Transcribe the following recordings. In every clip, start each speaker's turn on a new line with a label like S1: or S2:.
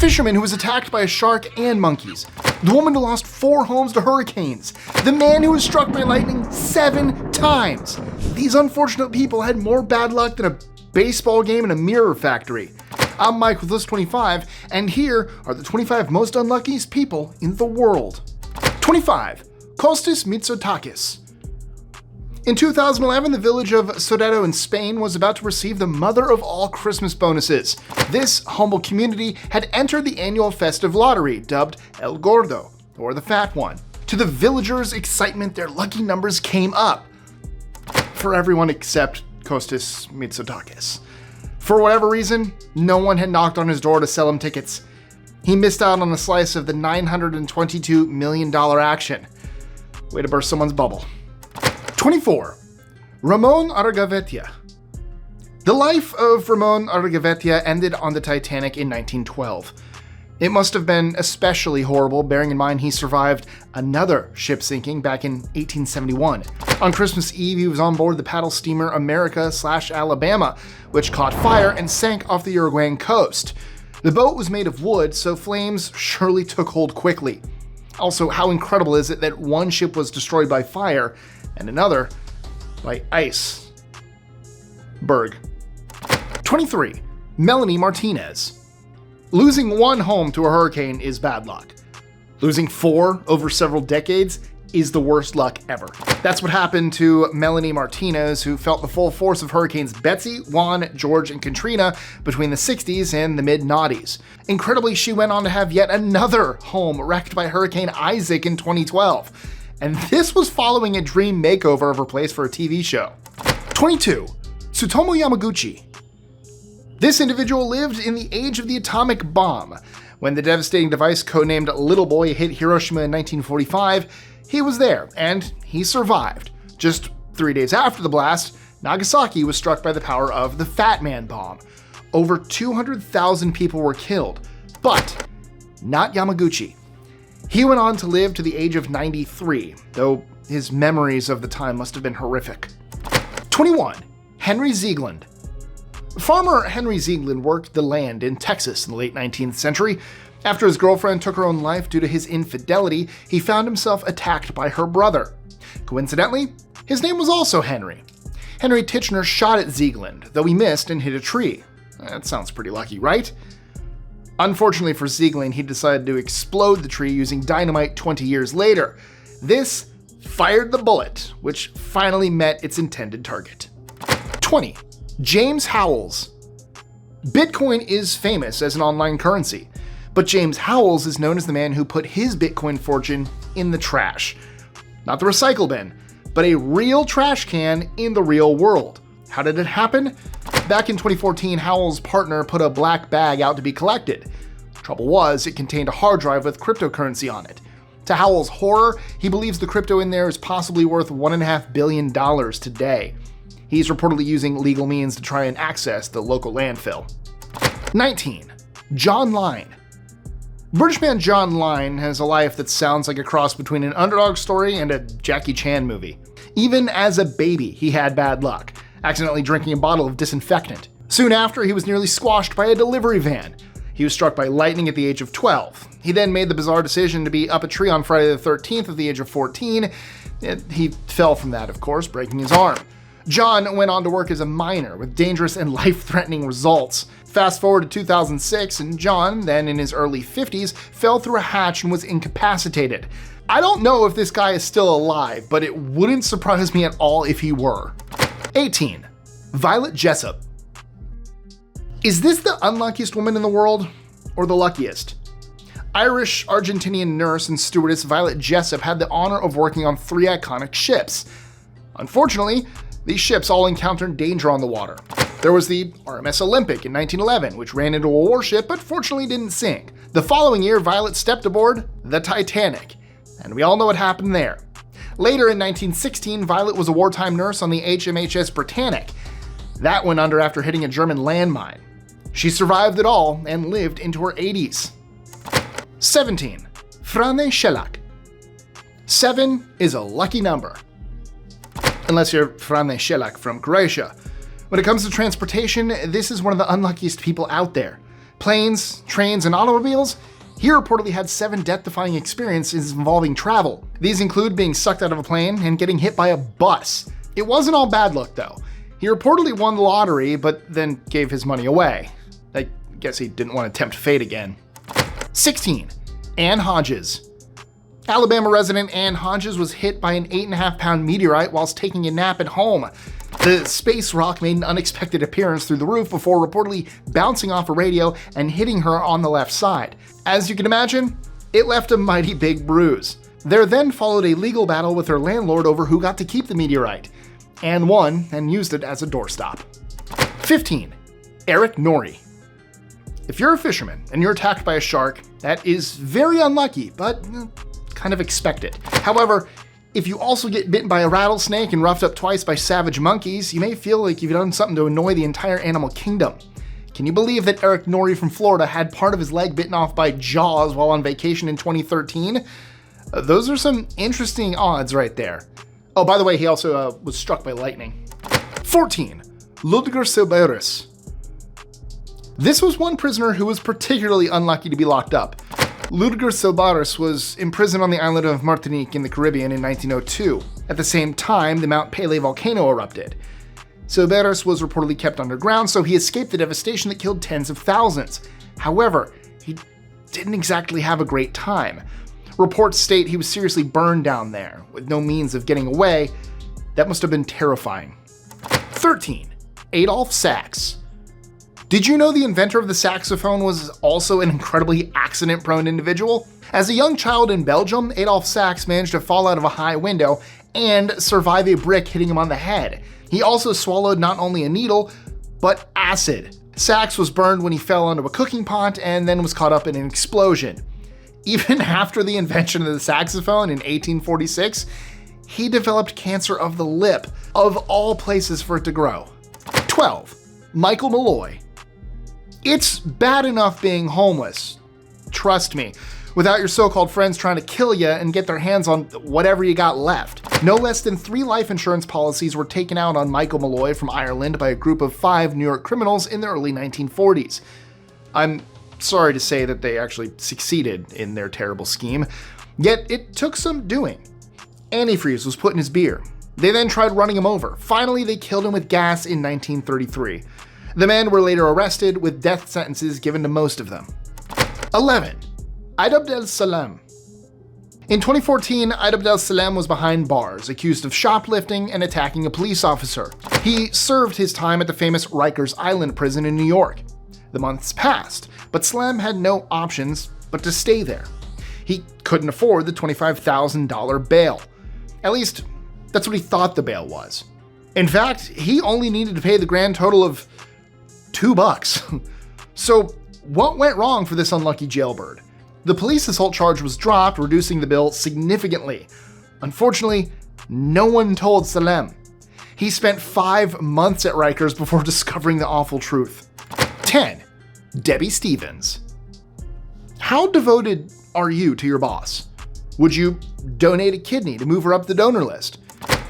S1: fisherman who was attacked by a shark and monkeys, the woman who lost 4 homes to hurricanes, the man who was struck by lightning 7 times. These unfortunate people had more bad luck than a baseball game in a mirror factory. I'm Mike with List 25, and here are the 25 most unluckiest people in the world. 25. Costis Mitsotakis. In 2011, the village of Sodeto in Spain was about to receive the mother of all Christmas bonuses. This humble community had entered the annual festive lottery, dubbed El Gordo, or the Fat One. To the villagers' excitement, their lucky numbers came up. For everyone except Costis Mitsotakis. For whatever reason, no one had knocked on his door to sell him tickets. He missed out on a slice of the $922 million action. Way to burst someone's bubble. 24. Ramon Artagaveytia. The life of Ramon Artagaveytia ended on the Titanic in 1912. It must have been especially horrible, bearing in mind he survived another ship sinking back in 1871. On Christmas Eve, he was on board the paddle steamer America/Alabama, which caught fire and sank off the Uruguayan coast. The boat was made of wood, so flames surely took hold quickly. Also, how incredible is it that one ship was destroyed by fire and another by ice? Berg. 23. Melanie Martinez. Losing 1 home to a hurricane is bad luck. Losing 4 over several decades is the worst luck ever. That's what happened to Melanie Martinez, who felt the full force of hurricanes Betsy, Juan, George, and Katrina between the 60s and the mid-noughties. Incredibly, she went on to have yet another home wrecked by Hurricane Isaac in 2012. And this was following a dream makeover of her place for a TV show. 22. Tsutomu Yamaguchi. This individual lived in the age of the atomic bomb. When the devastating device codenamed Little Boy hit Hiroshima in 1945, he was there, and he survived. Just 3 days after the blast, Nagasaki was struck by the power of the Fat Man bomb. Over 200,000 people were killed, but not Yamaguchi. He went on to live to the age of 93, though his memories of the time must have been horrific. 21. Henry Ziegland. Farmer Henry Ziegland worked the land in Texas in the late 19th century. After his girlfriend took her own life due to his infidelity, he found himself attacked by her brother. Coincidentally, his name was also Henry. Henry Titchener shot at Ziegland, though he missed and hit a tree. That sounds pretty lucky, right? Unfortunately for Ziegland, he decided to explode the tree using dynamite 20 years later. This fired the bullet, which finally met its intended target. 20. James Howells. Bitcoin is famous as an online currency, but James Howells is known as the man who put his Bitcoin fortune in the trash. Not the recycle bin, but a real trash can in the real world. How did it happen? Back in 2014, Howells' partner put a black bag out to be collected. Trouble was, it contained a hard drive with cryptocurrency on it. To Howells' horror, he believes the crypto in there is possibly worth $1.5 billion today. He's reportedly using legal means to try and access the local landfill. 19. John Lyne. British man John Lyne has a life that sounds like a cross between an underdog story and a Jackie Chan movie. Even as a baby, he had bad luck, accidentally drinking a bottle of disinfectant. Soon after, he was nearly squashed by a delivery van. He was struck by lightning at the age of 12. He then made the bizarre decision to be up a tree on Friday the 13th at the age of 14. He fell from that, of course, breaking his arm. John went on to work as a miner with dangerous and life-threatening results. Fast forward to 2006, and John, then in his early 50s, fell through a hatch and was incapacitated. I don't know if this guy is still alive, but it wouldn't surprise me at all if he were. 18. Violet Jessop. Is this the unluckiest woman in the world, or the luckiest? Irish-Argentinian nurse and stewardess Violet Jessop had the honor of working on 3 iconic ships. Unfortunately, these ships all encountered danger on the water. There was the RMS Olympic in 1911, which ran into a warship but fortunately didn't sink. The following year, Violet stepped aboard the Titanic, and we all know what happened there. Later in 1916, Violet was a wartime nurse on the HMHS Britannic. That went under after hitting a German landmine. She survived it all and lived into her 80s. 17. Frane Selak. 7 is a lucky number. Unless you're Frane Selak from Croatia. When it comes to transportation, this is one of the unluckiest people out there. Planes, trains, and automobiles, he reportedly had 7 death-defying experiences involving travel. These include being sucked out of a plane and getting hit by a bus. It wasn't all bad luck, though. He reportedly won the lottery, but then gave his money away. I guess he didn't want to tempt fate again. 16. Anne Hodges. Alabama resident Anne Hodges was hit by an 8.5-pound meteorite whilst taking a nap at home. The space rock made an unexpected appearance through the roof before reportedly bouncing off a radio and hitting her on the left side. As you can imagine, it left a mighty big bruise. There then followed a legal battle with her landlord over who got to keep the meteorite. Anne won and used it as a doorstop. 15. Erik Norrie. If you're a fisherman and you're attacked by a shark, that is very unlucky, but kind of expected. However, if you also get bitten by a rattlesnake and roughed up twice by savage monkeys, you may feel like you've done something to annoy the entire animal kingdom. Can you believe that Erik Norrie from Florida had part of his leg bitten off by Jaws while on vacation in 2013? Those are some interesting odds right there. Oh, by the way, he also was struck by lightning. 14. Ludger Sylbaris. This was one prisoner who was particularly unlucky to be locked up. Ludger Sylbaris was imprisoned on the island of Martinique in the Caribbean in 1902. At the same time, the Mount Pelée volcano erupted. Sylbaris was reportedly kept underground, so he escaped the devastation that killed tens of thousands. However, he didn't exactly have a great time. Reports state he was seriously burned down there, with no means of getting away. That must have been terrifying. 13. Adolphe Sax. Did you know the inventor of the saxophone was also an incredibly accident-prone individual? As a young child in Belgium, Adolphe Sax managed to fall out of a high window and survive a brick hitting him on the head. He also swallowed not only a needle, but acid. Sax was burned when he fell onto a cooking pot and then was caught up in an explosion. Even after the invention of the saxophone in 1846, he developed cancer of the lip, of all places for it to grow. 12. Michael Malloy. It's bad enough being homeless, trust me, without your so-called friends trying to kill you and get their hands on whatever you got left. No less than 3 life insurance policies were taken out on Michael Malloy from Ireland by a group of 5 New York criminals in the early 1940s. I'm sorry to say that they actually succeeded in their terrible scheme, yet it took some doing. Antifreeze was put in his beer. They then tried running him over. Finally, they killed him with gas in 1933. The men were later arrested, with death sentences given to most of them. 11. Aitabdel Salem. In 2014, Aitabdel Salem was behind bars, accused of shoplifting and attacking a police officer. He served his time at the famous Rikers Island prison in New York. The months passed, but Salem had no options but to stay there. He couldn't afford the $25,000 bail. At least, that's what he thought the bail was. In fact, he only needed to pay the grand total of $2. So what went wrong for this unlucky jailbird? The police assault charge was dropped, reducing the bill significantly. Unfortunately, no one told Salem. He spent 5 months at Rikers before discovering the awful truth. 10. Debbie Stevens. How devoted are you to your boss? Would you donate a kidney to move her up the donor list?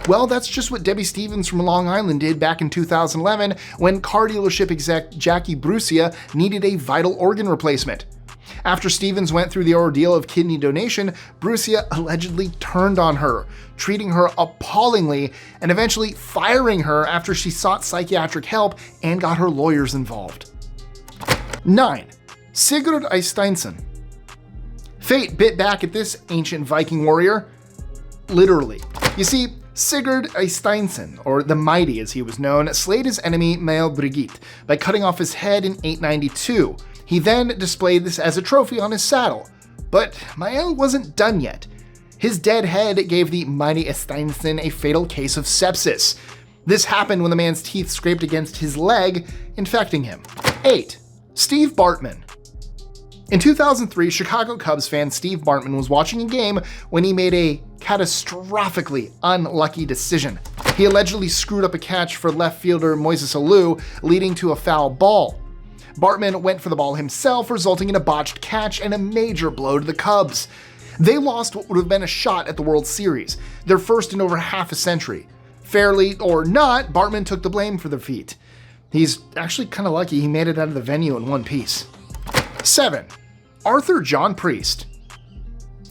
S1: Well, that's just what Debbie Stevens from Long Island did back in 2011 when car dealership exec Jackie Brucia needed a vital organ replacement. After Stevens went through the ordeal of kidney donation, Brucia allegedly turned on her, treating her appallingly and eventually firing her after she sought psychiatric help and got her lawyers involved. 9. Sigurd Eysteinsson. Fate bit back at this ancient Viking warrior. Literally. You see, Sigurd Eysteinsson, or the Mighty as he was known, slayed his enemy Maelbrigit by cutting off his head in 892. He then displayed this as a trophy on his saddle. But Mael wasn't done yet. His dead head gave the mighty Eysteinsson a fatal case of sepsis. This happened when the man's teeth scraped against his leg, infecting him. 8. Steve Bartman. In 2003, Chicago Cubs fan Steve Bartman was watching a game when he made a catastrophically unlucky decision. He allegedly screwed up a catch for left fielder Moises Alou, leading to a foul ball. Bartman went for the ball himself, resulting in a botched catch and a major blow to the Cubs. They lost what would have been a shot at the World Series, their first in over half a century. Fairly or not, Bartman took the blame for the feat. He's actually kind of lucky he made it out of the venue in one piece. 7. Arthur John Priest.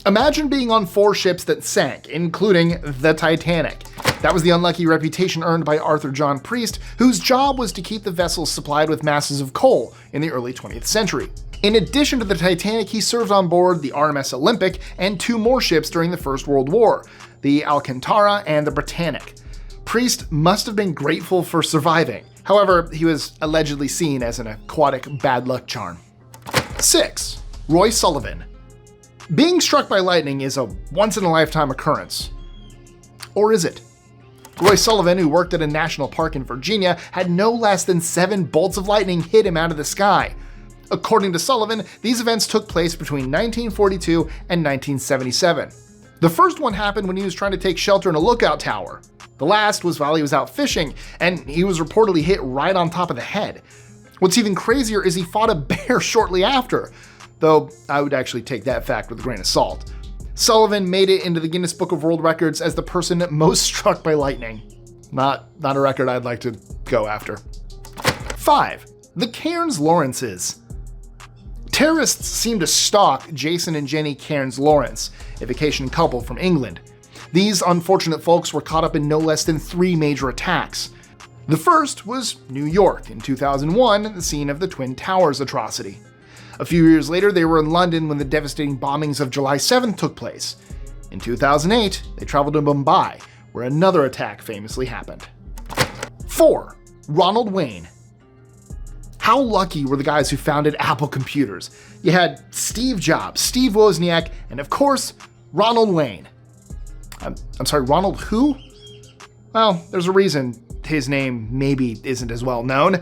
S1: Imagine being on 4 ships that sank, including the Titanic. That was the unlucky reputation earned by Arthur John Priest, whose job was to keep the vessels supplied with masses of coal in the early 20th century. In addition to the Titanic, he served on board the RMS Olympic and 2 more ships during the First World War, the Alcantara and the Britannic. Priest must have been grateful for surviving. However, he was allegedly seen as an aquatic bad luck charm. 6. Roy Sullivan. Being struck by lightning is a once-in-a-lifetime occurrence. Or is it? Roy Sullivan, who worked at a national park in Virginia, had no less than 7 bolts of lightning hit him out of the sky. According to Sullivan, these events took place between 1942 and 1977. The first one happened when he was trying to take shelter in a lookout tower. The last was while he was out fishing, and he was reportedly hit right on top of the head. What's even crazier is he fought a bear shortly after, though I would actually take that fact with a grain of salt. Sullivan made it into the Guinness Book of World Records as the person most struck by lightning. Not a record I'd like to go after. 5. The Cairns-Lawrences. Terrorists seem to stalk Jason and Jenny Cairns-Lawrence, a vacation couple from England. These unfortunate folks were caught up in no less than 3 major attacks. The first was New York in 2001, the scene of the Twin Towers atrocity. A few years later, they were in London when the devastating bombings of July 7th took place. In 2008, they traveled to Mumbai, where another attack famously happened. 4. Ronald Wayne. How lucky were the guys who founded Apple Computers? You had Steve Jobs, Steve Wozniak, and of course, Ronald Wayne. I'm sorry, Ronald who? Well, there's a reason his name maybe isn't as well known.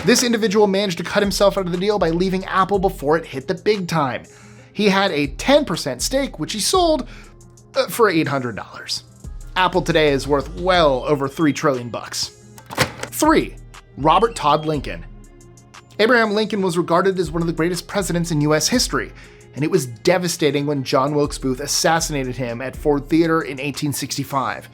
S1: This individual managed to cut himself out of the deal by leaving Apple before it hit the big time. He had a 10% stake, which he sold for $800. Apple today is worth well over $3 trillion. 3. Robert Todd Lincoln. Abraham Lincoln was regarded as one of the greatest presidents in US history, and it was devastating when John Wilkes Booth assassinated him at Ford Theater in 1865.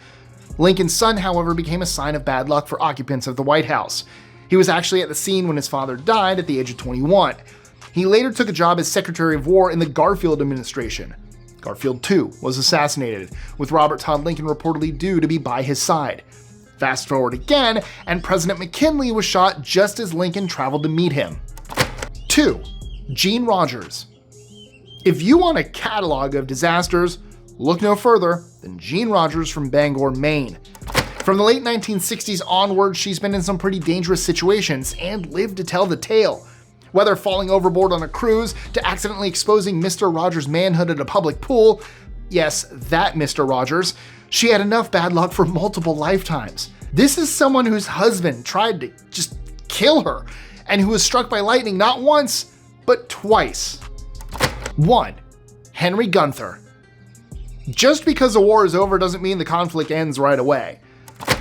S1: Lincoln's son, however, became a sign of bad luck for occupants of the White House. He was actually at the scene when his father died at the age of 21. He later took a job as Secretary of War in the Garfield administration. Garfield, too, was assassinated, with Robert Todd Lincoln reportedly due to be by his side. Fast forward again, and President McKinley was shot just as Lincoln traveled to meet him. 2. Jeanne Rogers. If you want a catalog of disasters, look no further than Jeanne Rogers from Bangor, Maine. From the late 1960s onward, she's been in some pretty dangerous situations and lived to tell the tale. Whether falling overboard on a cruise to accidentally exposing Mr. Rogers' manhood at a public pool, yes, that Mr. Rogers, she had enough bad luck for multiple lifetimes. This is someone whose husband tried to just kill her, and who was struck by lightning not once, but twice. 1. Henry Gunther. Just because a war is over doesn't mean the conflict ends right away.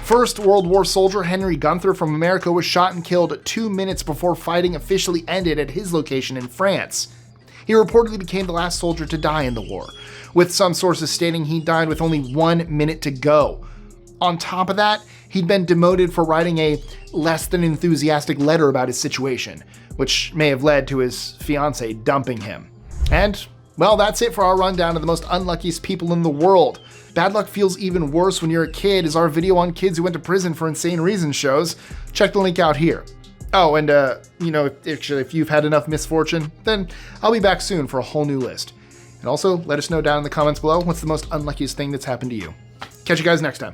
S1: First World War soldier Henry Gunther from America was shot and killed 2 minutes before fighting officially ended at his location in France. He reportedly became the last soldier to die in the war, with some sources stating he died with only 1 minute to go. On top of that, he'd been demoted for writing a less than enthusiastic letter about his situation, which may have led to his fiancée dumping him. And, well, that's it for our rundown of the most unluckiest people in the world. Bad luck feels even worse when you're a kid, as our video on kids who went to prison for insane reasons shows. Check the link out here. Oh, and if you've had enough misfortune, then I'll be back soon for a whole new list. And also, let us know down in the comments below what's the most unluckiest thing that's happened to you. Catch you guys next time.